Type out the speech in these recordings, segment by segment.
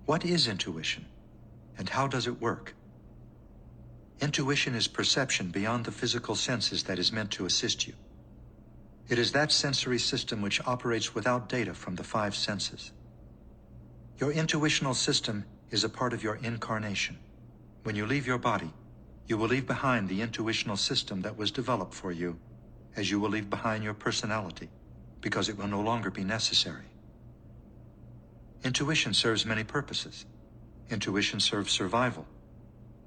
What is intuition, and how does it work? Intuition is perception beyond the physical senses that is meant to assist you. It is that sensory system which operates without data from the five senses. Your intuitional system is a part of your incarnation. When you leave your body, you will leave behind the intuitional system that was developed for you, as you will leave behind your personality, because it will no longer be necessary. Intuition serves many purposes. Intuition serves survival.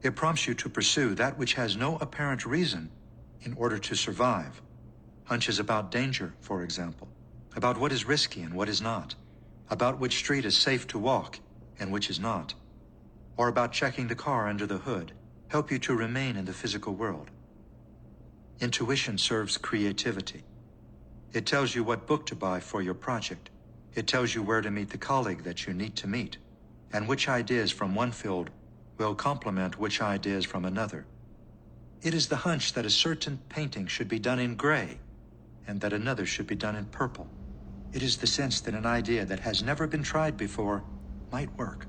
It prompts you to pursue that which has no apparent reason in order to survive. Hunches about danger, for example, about what is risky and what is not, about which street is safe to walk and which is not, or about checking the car under the hood, help you to remain in the physical world. Intuition serves creativity. It tells you what book to buy for your project. It tells you where to meet the colleague that you need to meet, and which ideas from one field will complement which ideas from another. It is the hunch that a certain painting should be done in gray, and that another should be done in purple. It is the sense that an idea that has never been tried before might work.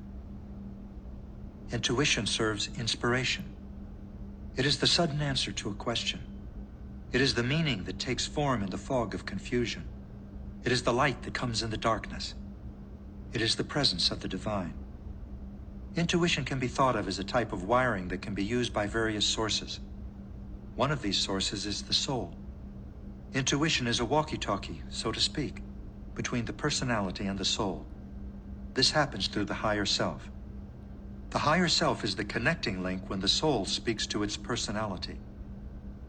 Intuition serves inspiration. It is the sudden answer to a question. It is the meaning that takes form in the fog of confusion. It is the light that comes in the darkness. It is the presence of the divine. Intuition can be thought of as a type of wiring that can be used by various sources. One of these sources is the soul. Intuition is a walkie-talkie, so to speak, between the personality and the soul. This happens through the higher self. The higher self is the connecting link when the soul speaks to its personality.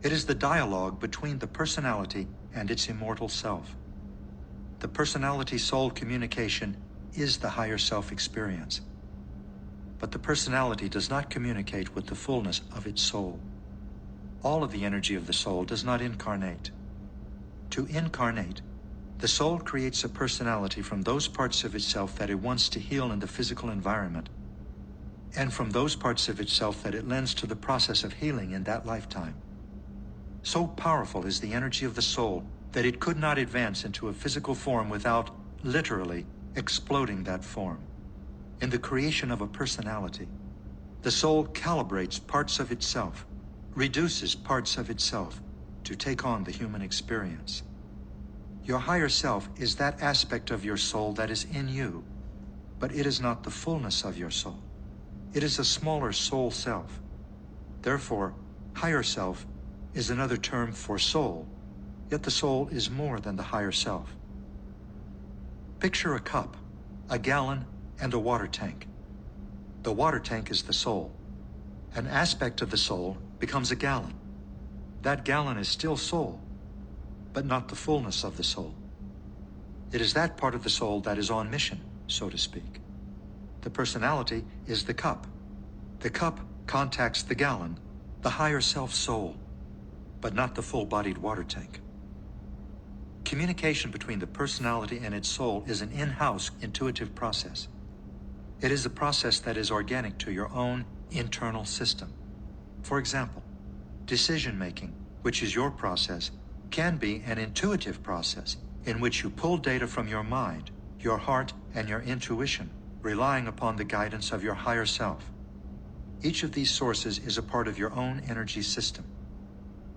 It is the dialogue between the personality and its immortal self. The personality-soul communication is the higher self experience. But the personality does not communicate with the fullness of its soul. All of the energy of the soul does not incarnate. To incarnate, the soul creates a personality from those parts of itself that it wants to heal in the physical environment, and from those parts of itself that it lends to the process of healing in that lifetime. So powerful is the energy of the soul that it could not advance into a physical form without, literally, exploding that form. In the creation of a personality, the soul calibrates parts of itself, reduces parts of itself to take on the human experience. Your higher self is that aspect of your soul that is in you, but it is not the fullness of your soul. It is a smaller soul self. Therefore, higher self is another term for soul, yet the soul is more than the higher self. Picture a cup, a gallon, and a water tank. The water tank is the soul. An aspect of the soul becomes a gallon. That gallon is still soul, but not the fullness of the soul. It is that part of the soul that is on mission, so to speak. The personality is the cup. The cup contacts the gallon, the higher self-soul, but not the full-bodied water tank. Communication between the personality and its soul is an in-house intuitive process. It is a process that is organic to your own internal system. For example, decision-making, which is your process, can be an intuitive process in which you pull data from your mind, your heart, and your intuition, relying upon the guidance of your higher self. Each of these sources is a part of your own energy system.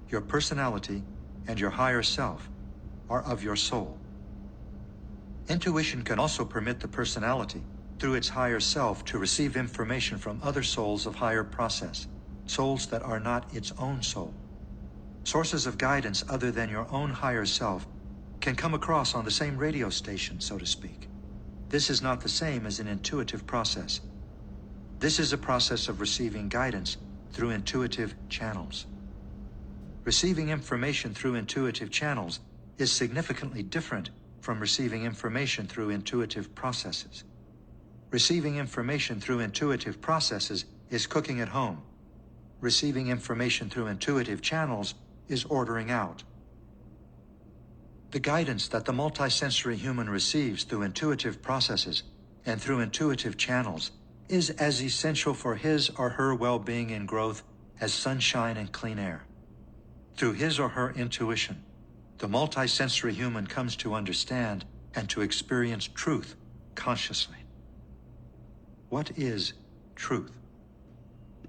Your personality and your higher self are of your soul. Intuition can also permit the personality, through its higher self, to receive information from other souls of higher process, souls that are not its own soul. Sources of guidance other than your own higher self can come across on the same radio station, so to speak. This is not the same as an intuitive process. This is a process of receiving guidance through intuitive channels. Receiving information through intuitive channels is significantly different from receiving information through intuitive processes. Receiving information through intuitive processes is cooking at home. Receiving information through intuitive channels is ordering out. The guidance that the multisensory human receives through intuitive processes and through intuitive channels is as essential for his or her well-being and growth as sunshine and clean air. Through his or her intuition, the multisensory human comes to understand and to experience truth consciously. What is truth?